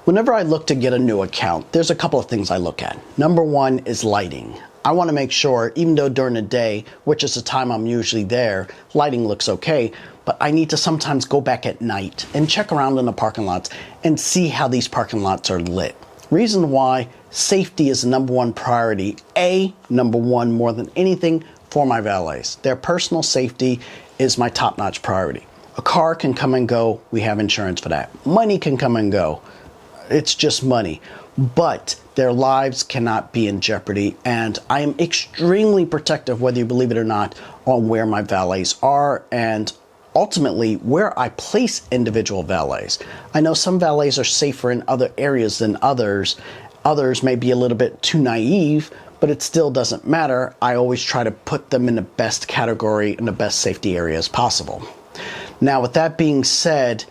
Whenever I look to get a new account, there's a couple of things I look at. Number one is lighting. I want to make sure, even though during the day, which is the time I'm usually there, lighting looks okay, but I need to sometimes go back at night and check around in the parking lots and see how these parking lots are lit. Reason why, safety is the number one priority. Number one more than anything for my valets. Their personal safety is my top-notch priority. A car can come and go, we have insurance for that. Money can come and go. It's just money, but their lives cannot be in jeopardy, and I am extremely protective, whether you believe it or not, on where my valets are and ultimately where I place individual valets. I know some valets are safer in other areas than others. Others may be a little bit too naive, but it still doesn't matter. I always try to put them in the best category and the best safety areas possible. Now, with that being said,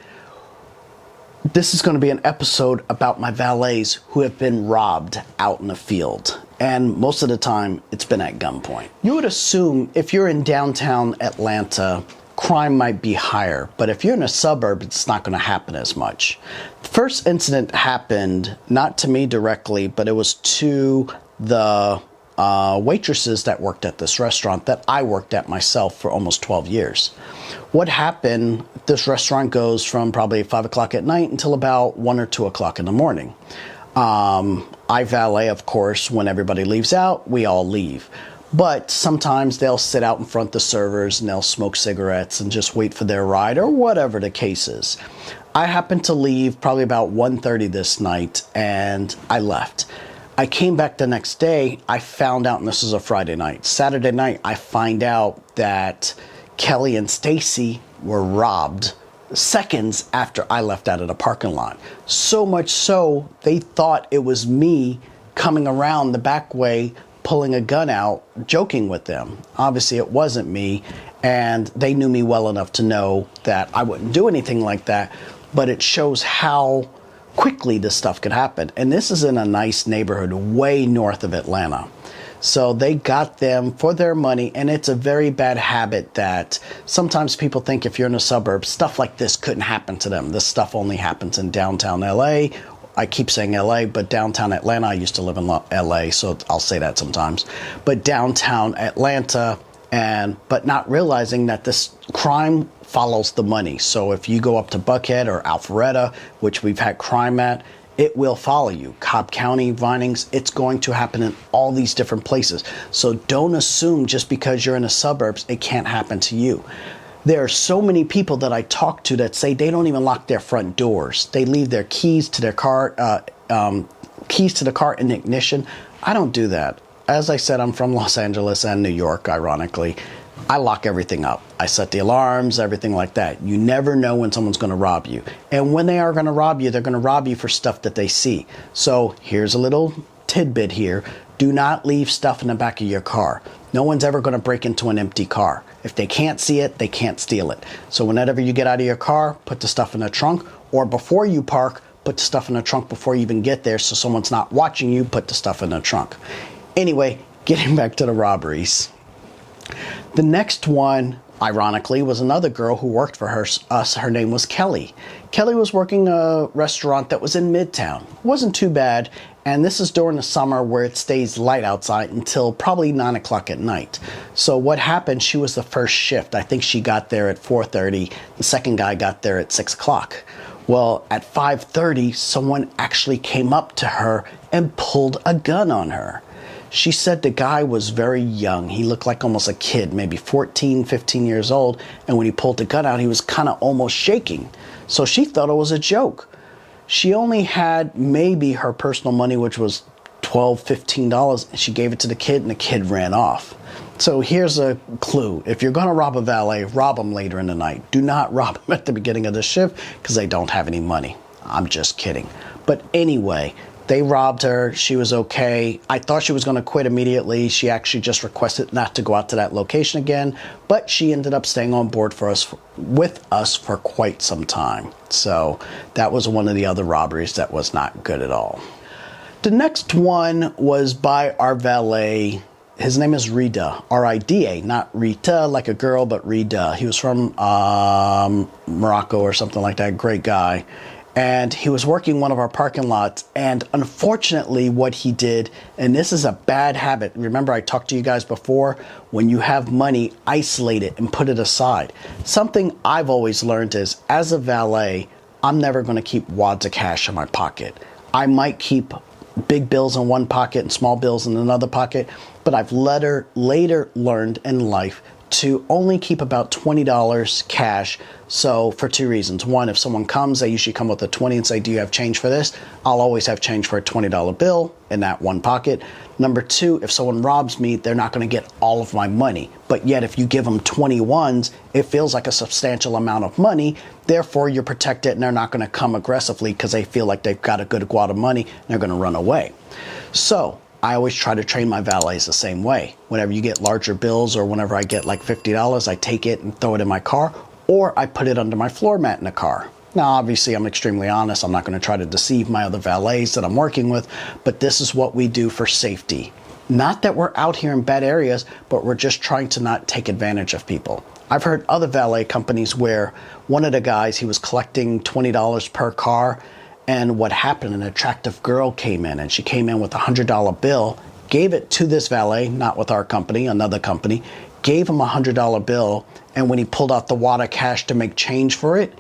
this is going to be an episode about my valets who have been robbed out in the field. And most of the time, it's been at gunpoint. You would assume if you're in downtown Atlanta, crime might be higher. But if you're in a suburb, it's not going to happen as much. The first incident happened, not to me directly, but it was to the waitresses that worked at this restaurant that I worked at myself for almost 12 years. What happened, this restaurant goes from probably 5 o'clock at night until about 1 or 2 o'clock in the morning. I valet, of course, when everybody leaves out, we all leave. But sometimes they'll sit out in front of the servers and they'll smoke cigarettes and just wait for their ride or whatever the case is. I happened to leave probably about 1:30 this night and I left. I came back the next day, I found out, and this is a Friday night. Saturday night, I find out that Kelly and Stacy were robbed seconds after I left out of the parking lot. So much so, they thought it was me coming around the back way, pulling a gun out, joking with them. Obviously, it wasn't me, and they knew me well enough to know that I wouldn't do anything like that, but it shows how quickly this stuff could happen. And this is in a nice neighborhood way north of Atlanta. So they got them for their money, and it's a very bad habit that sometimes people think if you're in a suburb, stuff like this couldn't happen to them. This stuff only happens in downtown LA. I keep saying LA, but downtown Atlanta, I used to live in LA, so I'll say that sometimes. But downtown Atlanta, but not realizing that this crime follows the money. So if you go up to Buckhead or Alpharetta, which we've had crime at, it will follow you. Cobb County, Vinings, it's going to happen in all these different places. So don't assume just because you're in the suburbs, it can't happen to you. There are so many people that I talk to that say they don't even lock their front doors. They leave their keys to their car, keys to the car in the ignition. I don't do that. As I said, I'm from Los Angeles and New York, ironically. I lock everything up. I set the alarms, everything like that. You never know when someone's going to rob you. And when they are going to rob you, they're going to rob you for stuff that they see. So here's a little tidbit here. Do not leave stuff in the back of your car. No one's ever going to break into an empty car. If they can't see it, they can't steal it. So whenever you get out of your car, put the stuff in the trunk, or before you park, put the stuff in the trunk before you even get there so someone's not watching you, put the stuff in the trunk. Anyway, getting back to the robberies. The next one, ironically, was another girl who worked for us. Her name was Kelly. Kelly was working a restaurant that was in Midtown. It wasn't too bad, and this is during the summer where it stays light outside until probably 9 o'clock at night. So what happened, she was the first shift. I think she got there at 4:30. The second guy got there at 6 o'clock. Well, at 5:30, someone actually came up to her and pulled a gun on her. She said the guy was very young. He looked like almost a kid, maybe 14, 15 years old. And when he pulled the gun out, he was kind of almost shaking. So she thought it was a joke. She only had maybe her personal money, which was $12, $15. And she gave it to the kid, and the kid ran off. So here's a clue. If you're going to rob a valet, rob them later in the night. Do not rob them at the beginning of the shift because they don't have any money. I'm just kidding. But anyway, they robbed her. She was okay. I thought she was going to quit immediately. She actually just requested not to go out to that location again, but she ended up staying on board with us for quite some time. So that was one of the other robberies that was not good at all. The next one was by our valet. His name is Rida, R-I-D-A, not Rita like a girl, but Rida. He was from Morocco or something like that. Great guy. and he was working one of our parking lots, and unfortunately what he did, and this is a bad habit, remember I talked to you guys before, when you have money, isolate it and put it aside. Something I've always learned is, as a valet, I'm never going to keep wads of cash in my pocket. I might keep big bills in one pocket and small bills in another pocket, but I've later learned in life to only keep about $20 cash. So for two reasons. One, if someone comes, they usually come with a 20 and say, do you have change for this? I'll always have change for a $20 bill in that one pocket. Number two, if someone robs me, they're not going to get all of my money. But yet if you give them 21s, it feels like a substantial amount of money. Therefore, you're protected and they're not going to come aggressively because they feel like they've got a good wad of money and they're going to run away. So I always try to train my valets the same way. Whenever you get larger bills or whenever I get like $50, I take it and throw it in my car, or I put it under my floor mat in the car. Now, obviously, I'm extremely honest. I'm not going to try to deceive my other valets that I'm working with, but this is what we do for safety. Not that we're out here in bad areas, but we're just trying to not take advantage of people. I've heard other valet companies where one of the guys, he was collecting $20 per car, and what happened, an attractive girl came in, and she came in with a $100 bill, gave it to this valet, not with our company, another company, gave him a $100 bill, and when he pulled out the wad of cash to make change for it,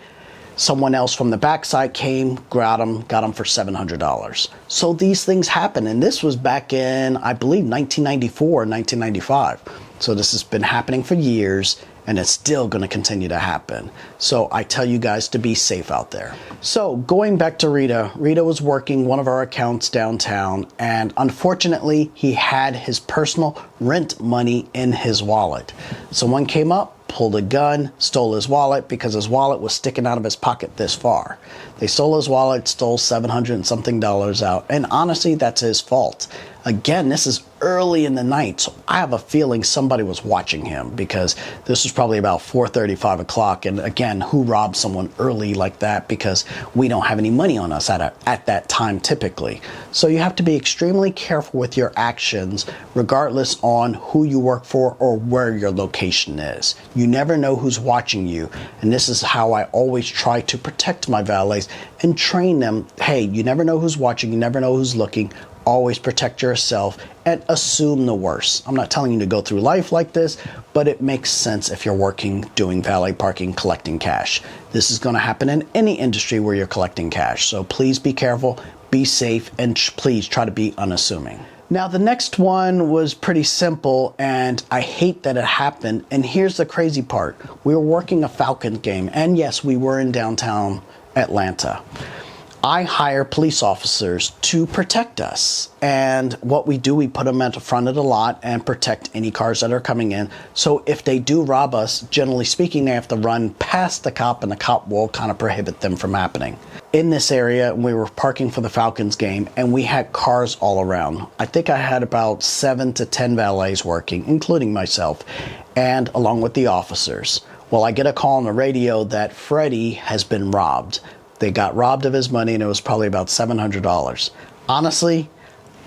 someone else from the backside came, got him for $700. So these things happen, and this was back in, I believe, 1994, 1995. So this has been happening for years, and it's still going to continue to happen. So I tell you guys to be safe out there. So going back to Rita was working one of our accounts downtown, and unfortunately he had his personal rent money in his wallet. Someone came up, pulled a gun, stole his wallet because his wallet was sticking out of his pocket this far. They stole his wallet, stole $700 and something out, and honestly, that's his fault. Again, this is early in the night, so I have a feeling somebody was watching him because this was probably about 4:30, 5 o'clock, and again, who robs someone early like that because we don't have any money on us at that time typically. So you have to be extremely careful with your actions regardless on who you work for or where your location is. You never know who's watching you, and this is how I always try to protect my valets and train them. Hey, you never know who's watching, you never know who's looking. Always protect yourself and assume the worst. I'm not telling you to go through life like this, but it makes sense if you're working, doing valet parking, collecting cash. This is going to happen in any industry where you're collecting cash. So please be careful, be safe, and please try to be unassuming. Now, the next one was pretty simple, and I hate that it happened. And here's the crazy part. We were working a Falcons game, and yes, we were in downtown Atlanta. I hire police officers to protect us, and what we do, we put them at the front of the lot and protect any cars that are coming in. So if they do rob us, generally speaking, they have to run past the cop, and the cop will kind of prohibit them from happening. In this area, we were parking for the Falcons game, and we had cars all around. I think I had about 7 to 10 valets working, including myself, and along with the officers. Well, I get a call on the radio that Freddie has been robbed. They got robbed of his money, and it was probably about $700. Honestly,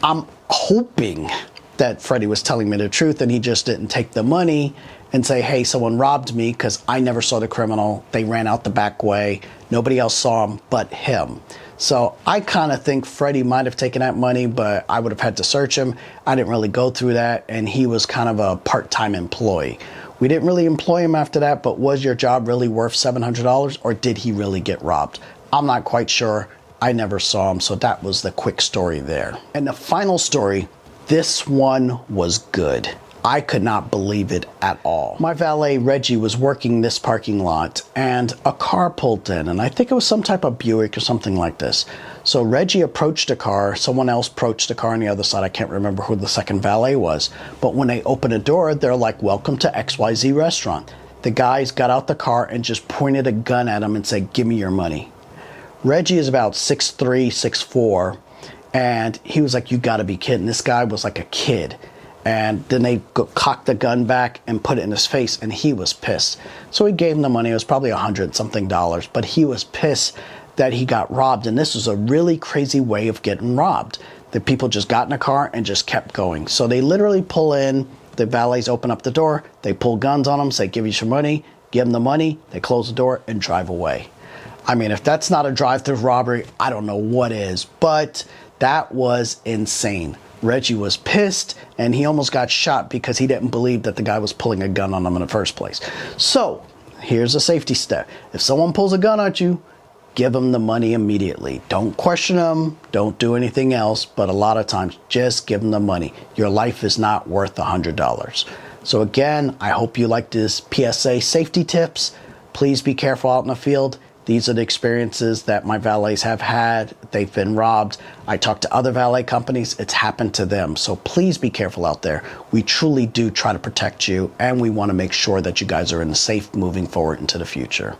I'm hoping that Freddie was telling me the truth and he just didn't take the money and say, hey, someone robbed me, because I never saw the criminal. They ran out the back way. Nobody else saw him but him. So I kind of think Freddie might have taken that money, but I would have had to search him. I didn't really go through that, and he was kind of a part-time employee. We didn't really employ him after that, but was your job really worth $700, or did he really get robbed? I'm not quite sure. I never saw him, so that was the quick story there. And the final story, this one was good. I could not believe it at all. My valet, Reggie, was working this parking lot, and a car pulled in, and I think it was some type of Buick or something like this. So Reggie approached the car, someone else approached the car on the other side. I can't remember who the second valet was, but when they opened the door, they're like, welcome to XYZ restaurant. The guys got out the car and just pointed a gun at him and said, give me your money. Reggie is about 6'3", 6'4", and he was like, you gotta be kidding. This guy was like a kid. And then they cocked the gun back and put it in his face, and he was pissed. So he gave him the money. It was probably $100 something, but he was pissed that he got robbed. And this was a really crazy way of getting robbed. The people just got in a car and just kept going. So they literally pull in, the valets open up the door, they pull guns on them, say, give you some money, give them the money, they close the door and drive away. I mean, if that's not a drive-through robbery, I don't know what is, but that was insane. Reggie was pissed and he almost got shot because he didn't believe that the guy was pulling a gun on him in the first place. So here's a safety step. If someone pulls a gun at you, give them the money immediately. Don't question them. Don't do anything else. But a lot of times, just give them the money. Your life is not worth $100. So again, I hope you like this PSA safety tips. Please be careful out in the field. These are the experiences that my valets have had. They've been robbed. I talked to other valet companies. It's happened to them. So please be careful out there. We truly do try to protect you, and we want to make sure that you guys are in the safe moving forward into the future.